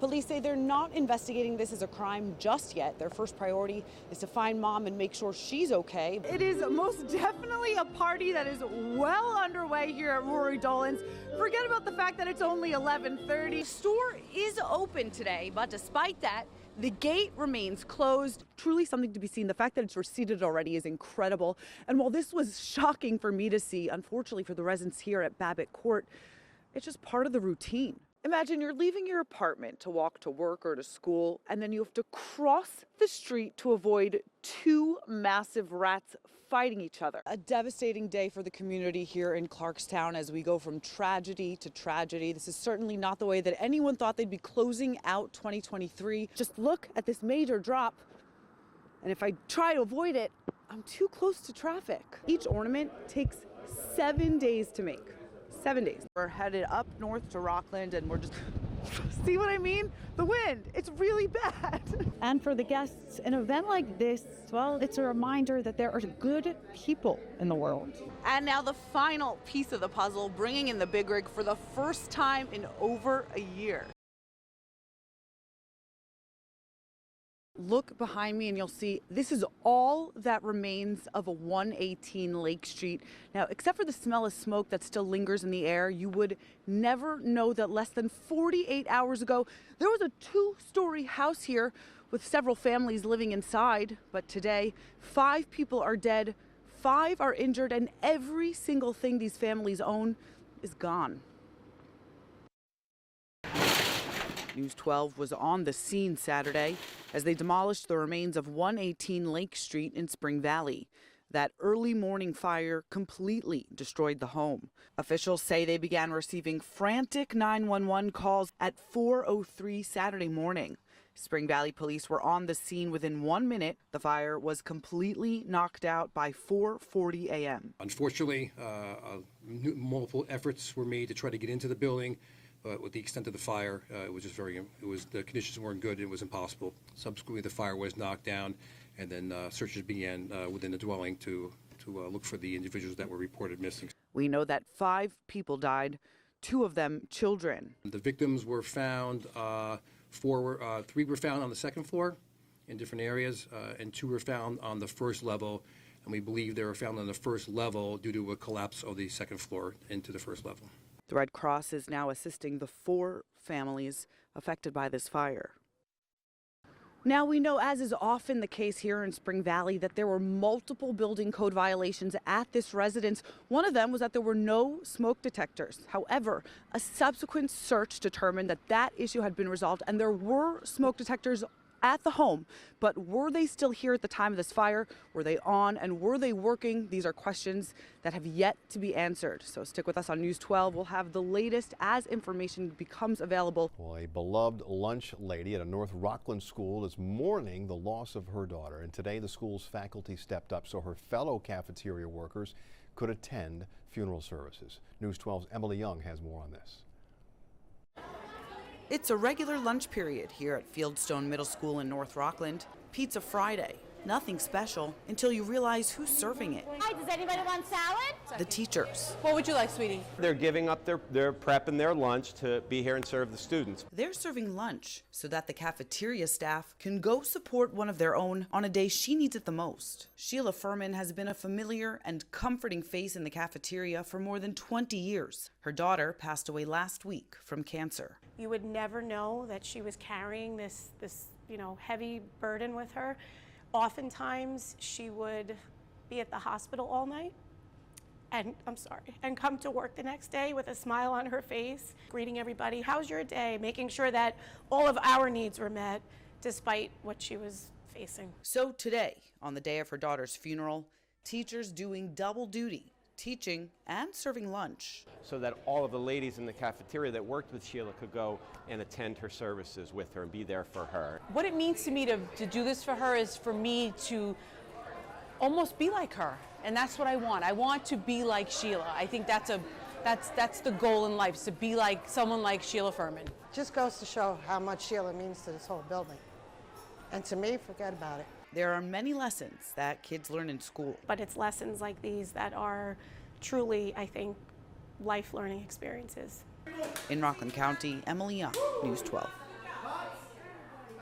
Police say they're not investigating this as a crime just yet. Their first priority is to find mom and make sure she's okay. It is most definitely a party that is well underway here at Rory Dolan's. Forget about the fact that it's only 11:30. The store is open today, but despite that, the gate remains closed. Truly something to be seen. The fact that it's receded already is incredible. And while this was shocking for me to see, unfortunately for the residents here at Babbitt Court, it's just part of the routine. Imagine you're leaving your apartment to walk to work or to school, and then you have to cross the street to avoid two massive rats fighting each other. A devastating day for the community here in Clarkstown as we go from tragedy to tragedy. This is certainly not the way that anyone thought they'd be closing out 2023. Just look at this major drop, and if I try to avoid it, I'm too close to traffic. Each ornament takes 7 days to make. 7 days. We're headed up north to Rockland and we're just, see what I mean? The wind, it's really bad. And for the guests, an event like this, well, it's a reminder that there are good people in the world. And now the final piece of the puzzle, bringing in the big rig for the first time in over a year. Look behind me and you'll see this is all that remains of a 118 Lake Street. Now, except for the smell of smoke that still lingers in the air, you would never know that less than 48 hours ago, there was a 2-story house here with several families living inside. But today, 5 people are dead, 5 are injured, and every single thing these families own is gone. News 12 was on the scene Saturday as they demolished the remains of 118 Lake Street in Spring Valley. That early morning fire completely destroyed the home. Officials say they began receiving frantic 911 calls at 4:03 Saturday morning. Spring Valley police were on the scene within 1 minute. The fire was completely knocked out by 4:40 a.m. Unfortunately, multiple efforts were made to try to get into the building. But with the extent of the fire, the conditions weren't good. It was impossible. Subsequently, the fire was knocked down, and then searches began within the dwelling to look for the individuals that were reported missing. We know that 5 people died, 2 of them children. The victims were found. 3 were found on the second floor in different areas, and 2 were found on the first level. And we believe they were found on the first level due to a collapse of the second floor into the first level. The Red Cross is now assisting the 4 families affected by this fire. Now we know, as is often the case here in Spring Valley, that there were multiple building code violations at this residence. One of them was that there were no smoke detectors. However, a subsequent search determined that that issue had been resolved and there were smoke detectors at the home. But were they still here at the time of this fire? Were they on and were they working? These are questions that have yet to be answered. So stick with us on News 12. We'll have the latest as information becomes available. Well, a beloved lunch lady at a North Rockland school is mourning the loss of her daughter. And today the school's faculty stepped up so her fellow cafeteria workers could attend funeral services. News 12's Emily Young has more on this. It's a regular lunch period here at Fieldstone Middle School in North Rockland. Pizza Friday. Nothing special until you realize who's serving it. Hi, does anybody want salad? The teachers. What would you like, sweetie? They're giving up their prep and their lunch to be here and serve the students. They're serving lunch so that the cafeteria staff can go support one of their own on a day she needs it the most. Sheila Furman has been a familiar and comforting face in the cafeteria for more than 20 years. Her daughter passed away last week from cancer. You would never know that she was carrying this heavy burden with her. Oftentimes, she would be at the hospital all night and come to work the next day with a smile on her face, greeting everybody, how's your day, making sure that all of our needs were met despite what she was facing. So today, on the day of her daughter's funeral, teachers doing double duty, teaching and serving lunch. So that all of the ladies in the cafeteria that worked with Sheila could go and attend her services with her and be there for her. What it means to me to do this for her is for me to almost be like her. And that's what I want. I want to be like Sheila. I think that's the goal in life, is to be like someone like Sheila Furman. Just goes to show how much Sheila means to this whole building. And to me, forget about it. There are many lessons that kids learn in school. But it's lessons like these that are truly, I think, life learning experiences. In Rockland County, Emily Young, News 12.